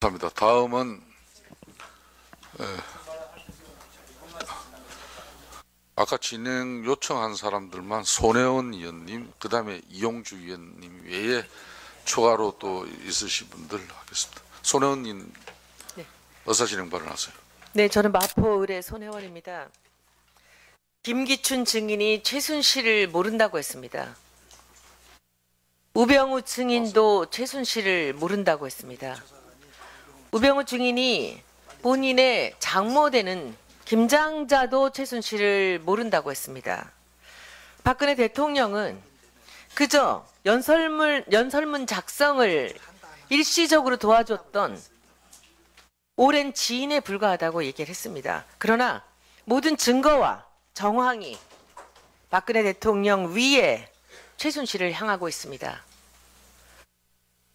못합니다. 다음은 아까 진행 요청한 사람들만 손혜원 의원님, 그 다음에 이용주 의원님 외에 추가로 또 있으신 분들 하겠습니다. 손혜원 의원님, 네. 의사 진행 발언하세요. 네, 저는 마포을의 손혜원입니다. 김기춘 증인이 최순실을 모른다고 했습니다. 우병우 증인도 최순실을 모른다고 했습니다. 우병우 증인이 본인의 장모되는 김장자도 최순실을 모른다고 했습니다. 박근혜 대통령은 그저 연설문 작성을 일시적으로 도와줬던 오랜 지인에 불과하다고 얘기를 했습니다. 그러나 모든 증거와 정황이 박근혜 대통령 위에 최순실을 향하고 있습니다.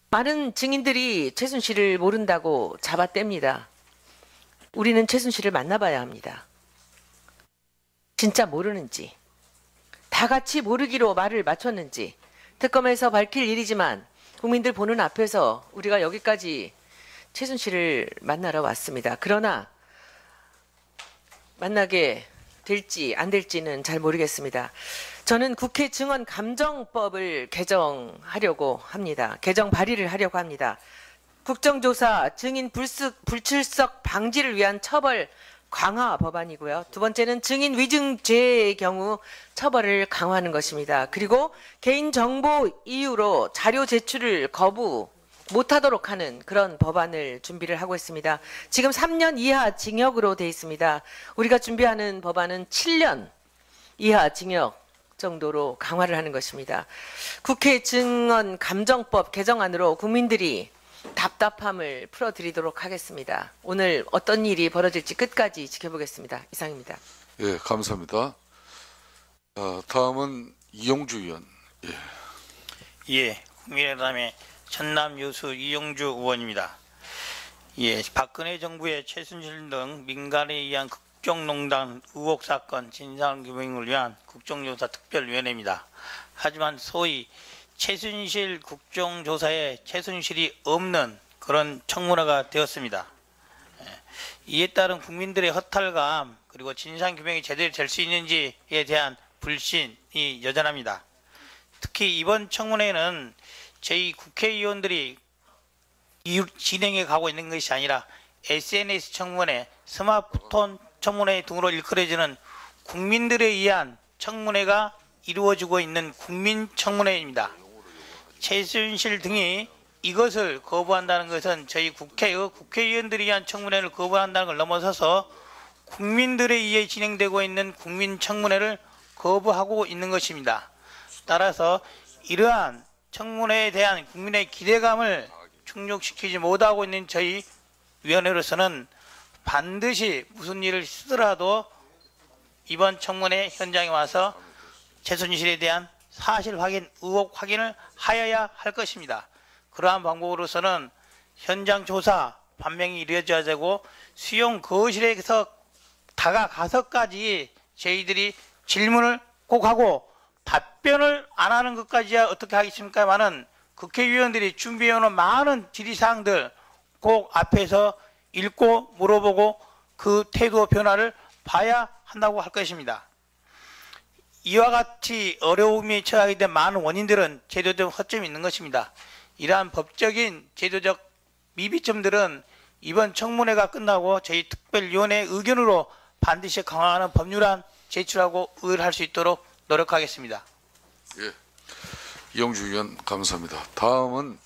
많은 증인들이 최순실을 모른다고 잡아뗍니다. 우리는 최순실을 만나봐야 합니다. 진짜 모르는지, 다 같이 모르기로 말을 맞췄는지 특검에서 밝힐 일이지만 국민들 보는 앞에서 우리가 여기까지 최순실을 만나러 왔습니다. 그러나 만나게 될지 안 될지는 잘 모르겠습니다. 저는 국회 증언 감정법을 개정하려고 합니다. 개정 발의를 하려고 합니다. 국정조사 증인 불출석 방지를 위한 처벌 강화 법안이고요. 두 번째는 증인 위증죄의 경우 처벌을 강화하는 것입니다. 그리고 개인정보 이유로 자료 제출을 거부 못하도록 하는 그런 법안을 준비를 하고 있습니다. 지금 3년 이하 징역으로 돼 있습니다. 우리가 준비하는 법안은 7년 이하 징역 정도로 강화를 하는 것입니다. 국회 증언 감정법 개정안으로 국민들이 답답함을 풀어드리도록 하겠습니다. 오늘 어떤 일이 벌어질지 끝까지 지켜보겠습니다. 이상입니다. 예, 감사합니다. 다음은 이용주 의원. 예, 국민의당의 전남 여수 이용주 의원입니다. 예, 박근혜 정부의 최순실 등 민간에 의한 국정농단 의혹 사건 진상규명을 위한 국정조사 특별위원회입니다. 하지만 소위 최순실 국정조사에 최순실이 없는 그런 청문회가 되었습니다. 이에 따른 국민들의 허탈감 그리고 진상규명이 제대로 될 수 있는지에 대한 불신이 여전합니다. 특히 이번 청문회는 저희 국회의원들이 진행해 가고 있는 것이 아니라 SNS 청문회, 스마트폰 청문회 등으로 일컬어지는 국민들에 의한 청문회가 이루어지고 있는 국민청문회입니다. 최순실 등이 이것을 거부한다는 것은 저희 국회의원들에 의한 청문회를 거부한다는 걸 넘어서서 국민들에 의해 진행되고 있는 국민청문회를 거부하고 있는 것입니다. 따라서 이러한 청문회에 대한 국민의 기대감을 충족시키지 못하고 있는 저희 위원회로서는 반드시 무슨 일을 쓰더라도 이번 청문회 현장에 와서 최순실에 대한 사실 확인, 의혹 확인을 하여야 할 것입니다. 그러한 방법으로서는 현장 조사 반명이 이루어져야 되고 수용 거실에서 다가가서까지 저희들이 질문을 꼭 하고 답변을 안 하는 것까지야 어떻게 하겠습니까만은 국회의원들이 준비해오는 많은 질의사항들 꼭 앞에서 읽고 물어보고 그 태도 변화를 봐야 한다고 할 것입니다. 이와 같이 어려움이 처하게 된 많은 원인들은 제도적 허점이 있는 것입니다. 이러한 법적인 제도적 미비점들은 이번 청문회가 끝나고 저희 특별위원회 의견으로 반드시 강화하는 법률안 제출하고 의결할 수 있도록 노력하겠습니다. 예, 이용주 의원 감사합니다. 다음은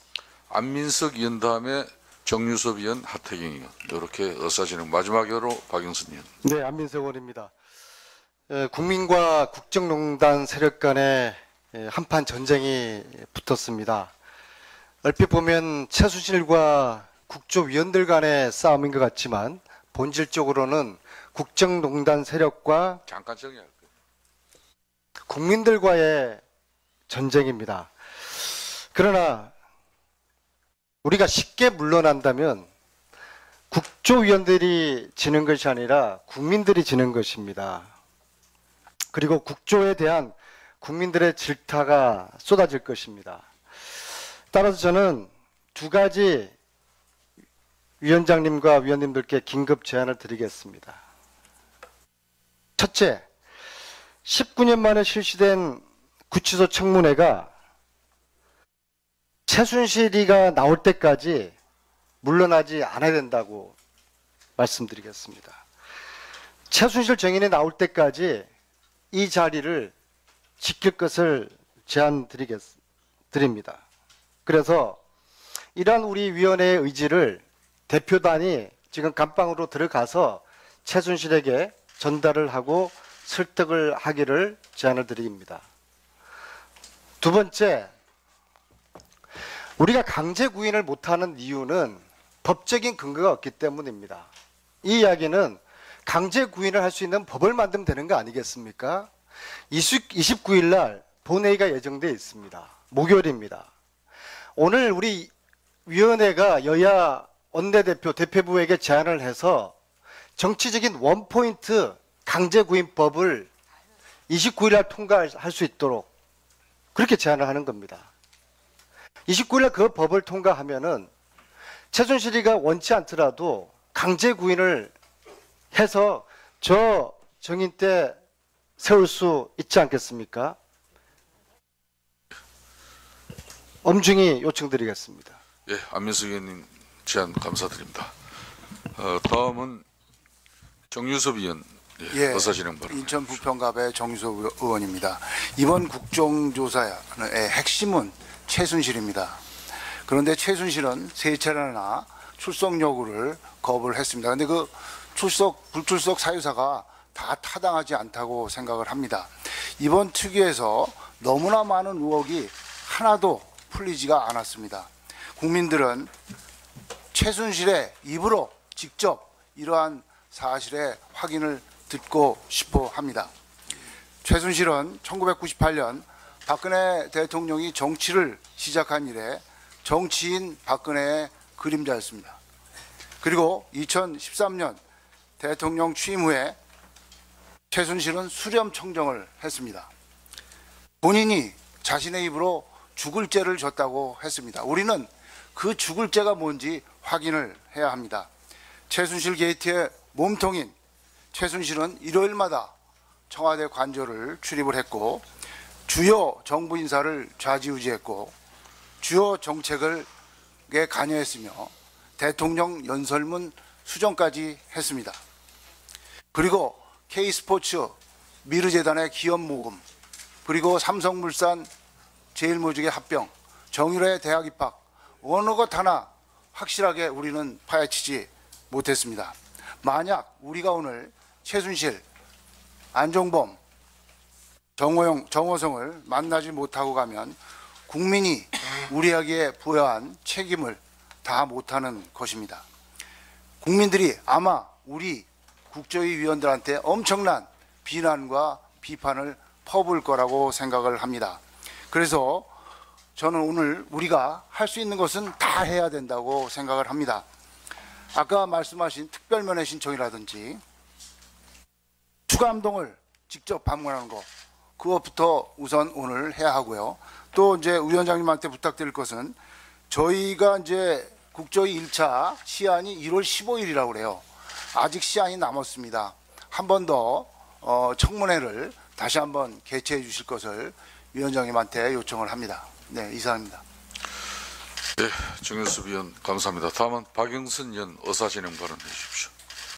안민석 의원 다음에 정유섭 의원, 하태경 의원 이렇게 의사진행 마지막으로 박영선 의원. 네, 안민석 의원입니다. 국민과 국정농단 세력 간에 한판 전쟁이 붙었습니다. 얼핏 보면 최순실과 국조위원들 간의 싸움인 것 같지만 본질적으로는 국정농단 세력과 잠깐 정리할 거예요. 국민들과의 전쟁입니다. 그러나 우리가 쉽게 물러난다면 국조위원들이 지는 것이 아니라 국민들이 지는 것입니다. 그리고 국조에 대한 국민들의 질타가 쏟아질 것입니다. 따라서 저는 두 가지 위원장님과 위원님들께 긴급 제안을 드리겠습니다. 첫째, 19년 만에 실시된 구치소 청문회가 최순실이가 나올 때까지 물러나지 않아야 된다고 말씀드리겠습니다. 최순실 증인이 나올 때까지 이 자리를 지킬 것을 제안드립니다. 그래서 이러한 우리 위원회의 의지를 대표단이 지금 감방으로 들어가서 최순실에게 전달을 하고 설득을 하기를 제안을 드립니다. 두 번째, 우리가 강제 구인을 못하는 이유는 법적인 근거가 없기 때문입니다. 이 이야기는 강제 구인을 할 수 있는 법을 만들면 되는 거 아니겠습니까? 29일 날 본회의가 예정되어 있습니다. 목요일입니다. 오늘 우리 위원회가 여야 원내대표, 대표부에게 제안을 해서 정치적인 원포인트 강제구인법을 29일 날 통과할 수 있도록 그렇게 제안을 하는 겁니다. 29일 날 그 법을 통과하면은 최순실이가 원치 않더라도 강제구인을 해서 저 정인 때 세울 수 있지 않겠습니까? 엄중히 요청드리겠습니다. 예, 안민석 의원님 제안 감사드립니다. 다음은 정유섭 의원 예, 의사진행 바랍니다. 인천 부평갑의 정유섭 의원입니다. 이번 국정조사의 핵심은 최순실입니다. 그런데 최순실은 세 차례나 출석 요구를 거부를 했습니다. 그런데 그 불출석 사유사가 다 타당하지 않다고 생각을 합니다. 이번 특위에서 너무나 많은 의혹이 하나도 풀리지가 않았습니다. 국민들은 최순실의 입으로 직접 이러한 사실의 확인을 듣고 싶어 합니다. 최순실은 1998년 박근혜 대통령이 정치를 시작한 이래 정치인 박근혜의 그림자였습니다. 그리고 2013년 대통령 취임 후에 최순실은 수렴 청정을 했습니다. 본인이 자신의 입으로 죽을 죄를 졌다고 했습니다. 우리는 그 죽을 죄가 뭔지 확인을 해야 합니다. 최순실 게이트의 몸통인 최순실은 일요일마다 청와대 관저를 출입을 했고 주요 정부 인사를 좌지우지했고 주요 정책에 관여했으며 대통령 연설문 수정까지 했습니다. 그리고 K스포츠 미르재단의 기업 모금, 그리고 삼성물산 제일모직의 합병, 정유라의 대학 입학, 어느 것 하나 확실하게 우리는 파헤치지 못했습니다. 만약 우리가 오늘 최순실, 안종범, 정호성을 만나지 못하고 가면 국민이 우리에게 부여한 책임을 다 못하는 것입니다. 국민들이 아마 우리 국조위 위원들한테 엄청난 비난과 비판을 퍼부을 거라고 생각을 합니다. 그래서 저는 오늘 우리가 할 수 있는 것은 다 해야 된다고 생각을 합니다. 아까 말씀하신 특별면회 신청이라든지 추감동을 직접 방문하는 것, 그것부터 우선 오늘 해야 하고요. 또 이제 위원장님한테 부탁드릴 것은 저희가 이제 국조위 1차 시한이 1월 15일이라고 그래요. 아직 시한이 남았습니다. 한 번 더 청문회를 다시 한번 개최해 주실 것을 위원장님한테 요청을 합니다. 네, 이상입니다. 네, 정유섭 의원 감사합니다. 다음은 박영선 의원 의사진행 발언해 주십시오.